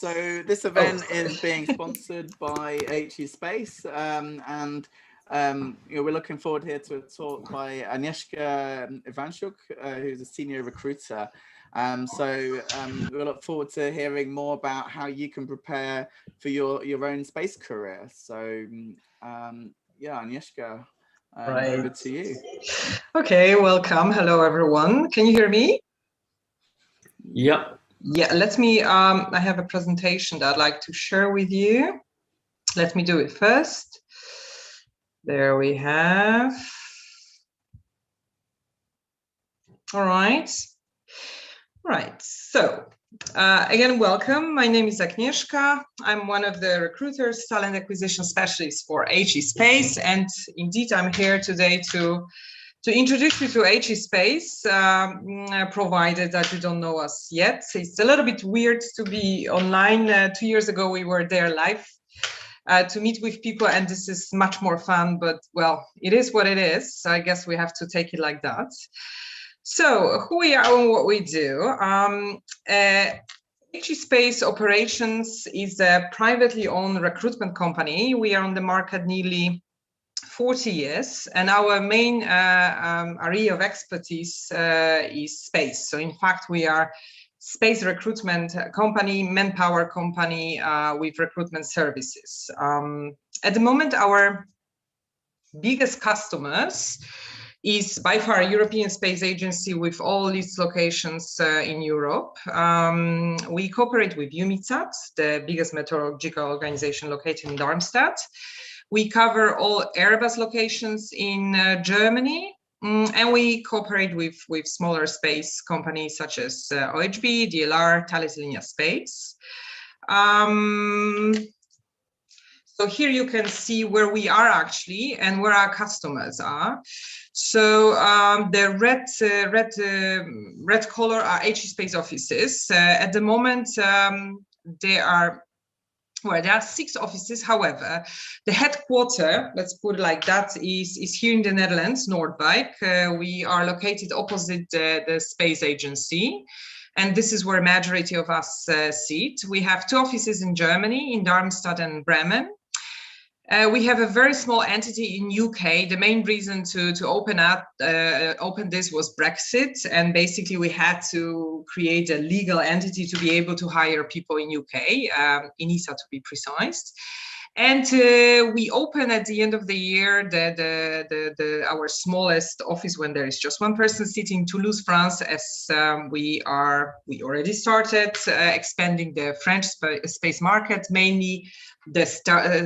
So this event is being sponsored by HESpace, and we're looking forward here to a talk by Agnieszka Iwanczuk, who's a senior recruiter. We look forward to hearing more about how you can prepare for your own space career. So yeah, Agnieszka, over to you. Okay, welcome. Hello, everyone. Can you hear me? Yeah. Yeah, let me, I have a presentation that I'd like to share with you. Let me do it first. There we have. All right. Right, so again, welcome. My name is Agnieszka. I'm one of the recruiters, talent acquisition specialists for HESpace, and indeed I'm here today to introduce you to HESpace, provided that you don't know us yet. It's a little bit weird to be online. 2 years ago, we were there live to meet with people, and this is much more fun, but well, it is what it is. So I guess we have to take it like that. So who we are and what we do. HESpace Operations is a privately owned recruitment company. We are on the market nearly 40 years, and our main area of expertise is space. So in fact, we are space recruitment company, manpower company with recruitment services. At the moment, our biggest customers is by far a European Space Agency with all its locations in Europe. We cooperate with EUMETSAT, the biggest meteorological organization located in Darmstadt. We cover all Airbus locations in Germany, and we cooperate with smaller space companies such as OHB, DLR, Thales Alenia Space. So here you can see where we are actually and where our customers are. So the red color are HESpace offices. At the moment, there are 6 offices. However, the headquarter, let's put it like that, is here in the Netherlands, Noordwijk. We are located opposite the space agency. And this is where majority of us sit. We have 2 offices in Germany, in Darmstadt and Bremen. We have a very small entity in UK. The main reason to open this was Brexit, and basically we had to create a legal entity to be able to hire people in UK, in ISA to be precise. And we open at the end of the year our smallest office when there is just 1 person sitting in Toulouse, France, as we already started expanding the French space market, mainly the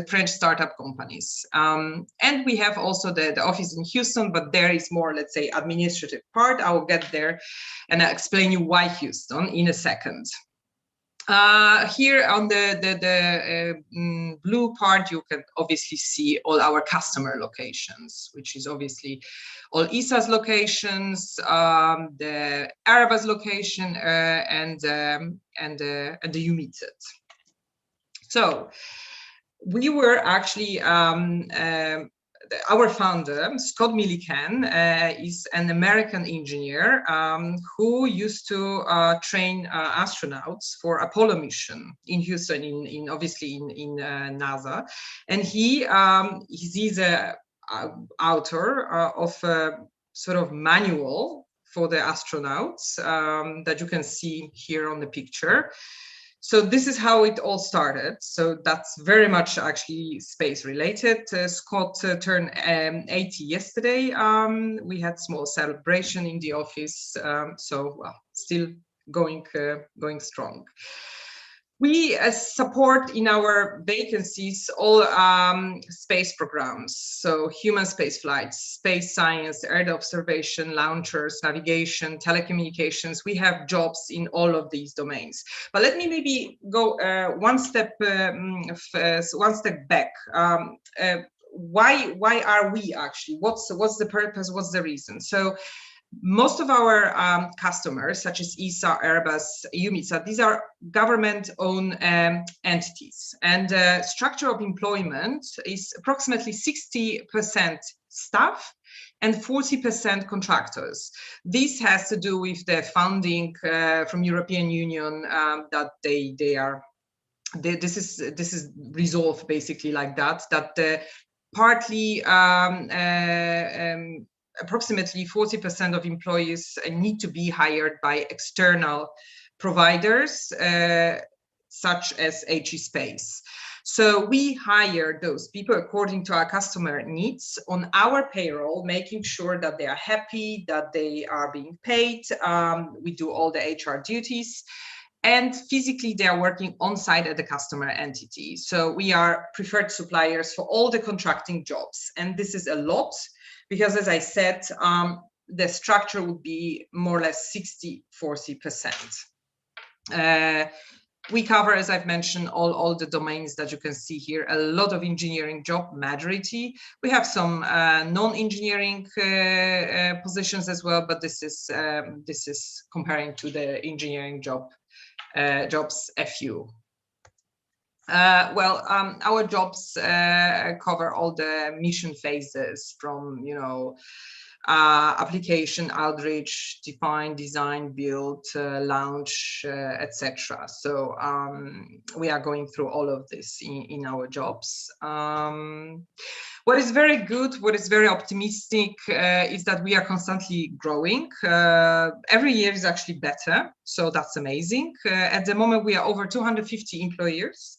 French startup companies. And we have also the office in Houston, but there is more, let's say, administrative part. I will get there and I'll explain you why Houston in a second. Here on the blue part, you can obviously see all our customer locations, which is obviously all ESA's locations, the Airbus location, and the EUMETSAT. So we were actually our founder, Scott Millikan, is an American engineer who used to train astronauts for Apollo mission in Houston, obviously in NASA, and he's a author of a sort of manual for the astronauts that you can see here on the picture. So this is how it all started. So that's very much actually space related. Scott turned 80 yesterday. We had small celebration in the office. So well, still going strong. We support in our vacancies all space programs. So human space flights, space science, Earth observation, launchers, navigation, telecommunications. We have jobs in all of these domains. But let me maybe go one step back. Why are we actually? What's the purpose? What's the reason? So most of our customers, such as ESA, Airbus, EUMETSAT, these are government-owned entities. And structure of employment is approximately 60% staff and 40% contractors. This has to do with the funding from European Union that they are this is resolved basically like that partly approximately 40% of employees need to be hired by external providers such as HESpace. So we hire those people according to our customer needs on our payroll, making sure that they are happy, that they are being paid. We do all the HR duties, and physically they are working on site at the customer entity. So we are preferred suppliers for all the contracting jobs. And this is a lot because, as I said, the structure would be more or less 60-40%. We cover, as I've mentioned, all the domains that you can see here, a lot of engineering job, majority. We have some non-engineering positions as well, but this is comparing to the engineering jobs a few. Our jobs cover all the mission phases from, application, outreach, define, design, build, launch, etc. So we are going through all of this in our jobs. What is very good, what is very optimistic is that we are constantly growing. Every year is actually better, so that's amazing. At the moment, we are over 250 employees,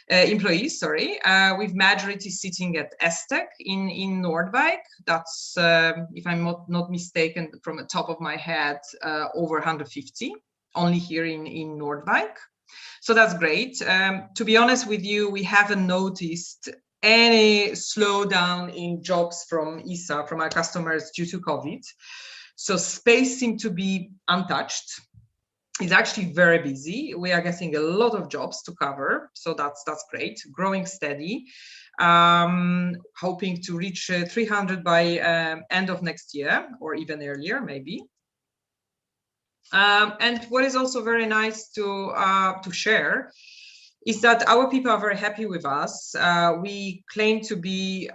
with majority sitting at Estek in Nordwijk. That's, if I'm not mistaken, from the top of my head, over 150, only here in Nordwijk. So that's great. To be honest with you, we haven't noticed any slowdown in jobs from ESA, from our customers, due to COVID. So space seems to be untouched. It's actually very busy. We are getting a lot of jobs to cover, so that's great. Growing steady, hoping to reach 300 by end of next year, or even earlier, maybe. And what is also very nice to share is that our people are very happy with us. We claim to be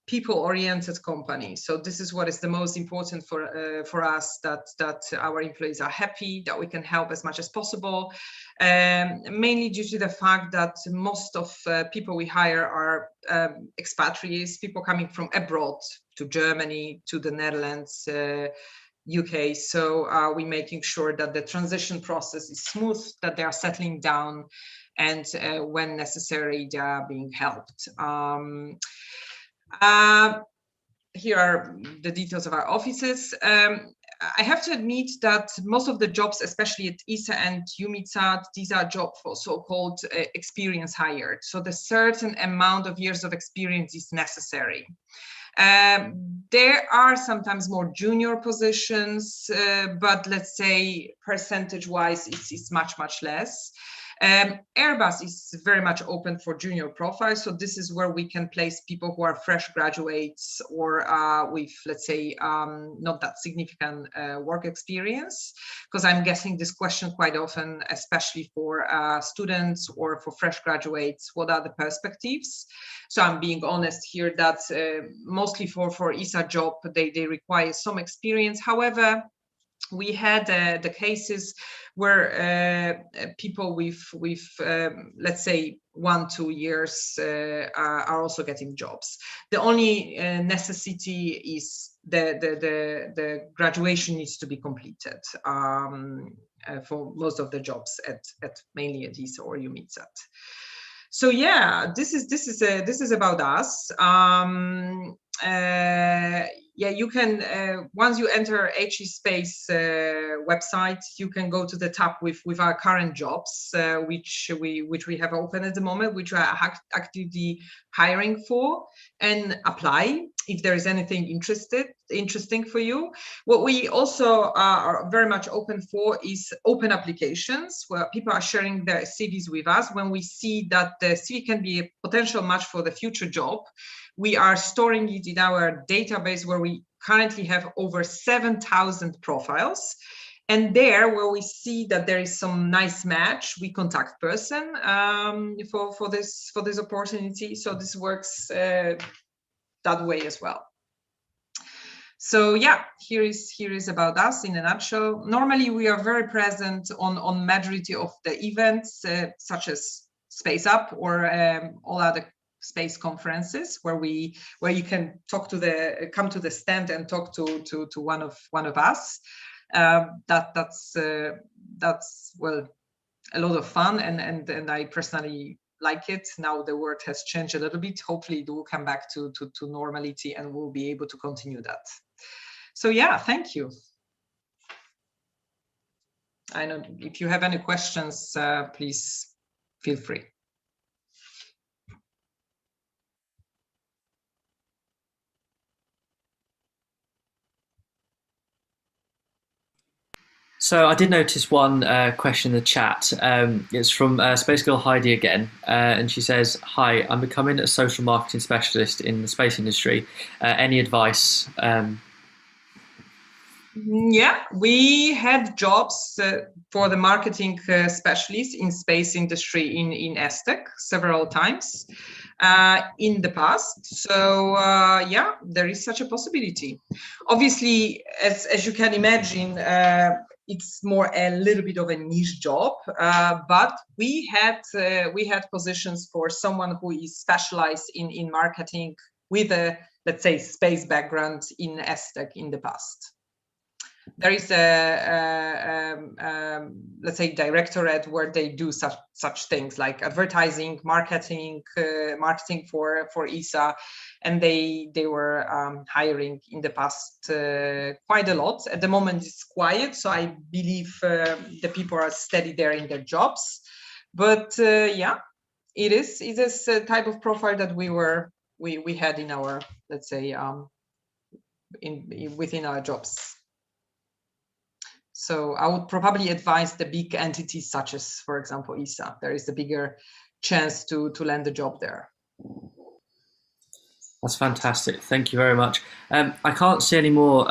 people-oriented company. So this is what is the most important for us, that our employees are happy, that we can help as much as possible, mainly due to the fact that most of people we hire are expatriates, people coming from abroad, to Germany, to the Netherlands, UK. So we're making sure that the transition process is smooth, that they are settling down, and when necessary, they are being helped. Here are the details of our offices. I have to admit that most of the jobs, especially at ESA and UMITSAT, these are jobs for so-called experience hired. So the certain amount of years of experience is necessary. There are sometimes more junior positions, but let's say percentage-wise, it's much, much less. Airbus is very much open for junior profiles, so this is where we can place people who are fresh graduates or with, let's say, not that significant work experience, because I'm getting this question quite often, especially for students or for fresh graduates. What are the perspectives? So I'm being honest here that mostly for ESA job, they require some experience. However, we had the cases where people with let's say 1-2 years are also getting jobs. The only necessity is the graduation needs to be completed for most of the jobs at mainly at ESA or UMITSAT. So yeah, this is about us. Yeah, you can once you enter HESpace website, you can go to the tab with our current jobs, which we have open at the moment, which we are actively hiring for, and apply if there is anything interesting for you. What we also are very much open for is open applications, where people are sharing their CVs with us. When we see that the CV can be a potential match for the future job, we are storing it in our database, where we currently have over 7,000 profiles. And there, where we see that there is some nice match, we contact person for this opportunity. So this works that way as well. So yeah, here is about us in a nutshell. Normally, we are very present on majority of the events, such as SpaceUp or all other space conferences, where you can come to the stand and talk to one of us. That's well, a lot of fun, and I personally like it. Now the world has changed a little bit. Hopefully it will come back to normality, and we'll be able to continue that. So yeah, thank you. I know if you have any questions, please feel free. So I did notice one question in the chat. It's from Space Girl Heidi again, and she says, "Hi, I'm becoming a social marketing specialist in the space industry. Any advice?" Yeah, we had jobs for the marketing specialist in space industry in ESTEC several times in the past. So yeah, there is such a possibility. Obviously, as you can imagine, it's more a little bit of a niche job, but we had positions for someone who is specialized in marketing with a, let's say, space background in ESTEC in the past. There is a let's say directorate where they do such things like advertising, marketing for ESA, and they were hiring in the past quite a lot. At the moment it's quiet, so I believe the people are steady there in their jobs. But yeah, it is a type of profile that we had in our, let's say, within our jobs. So I would probably advise the big entities such as, for example, ESA. There is a bigger chance to land a job there. That's fantastic. Thank you very much. I can't see any more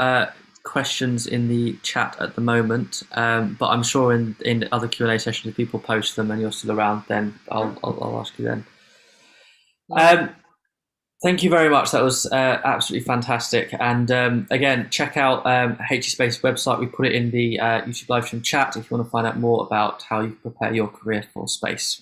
questions in the chat at the moment, but I'm sure in other Q&A sessions, if people post them and you're still around, then I'll ask you then. Thank you very much. That was absolutely fantastic. And again, check out HESpace website. We put it in the YouTube live stream chat if you want to find out more about how you prepare your career for space.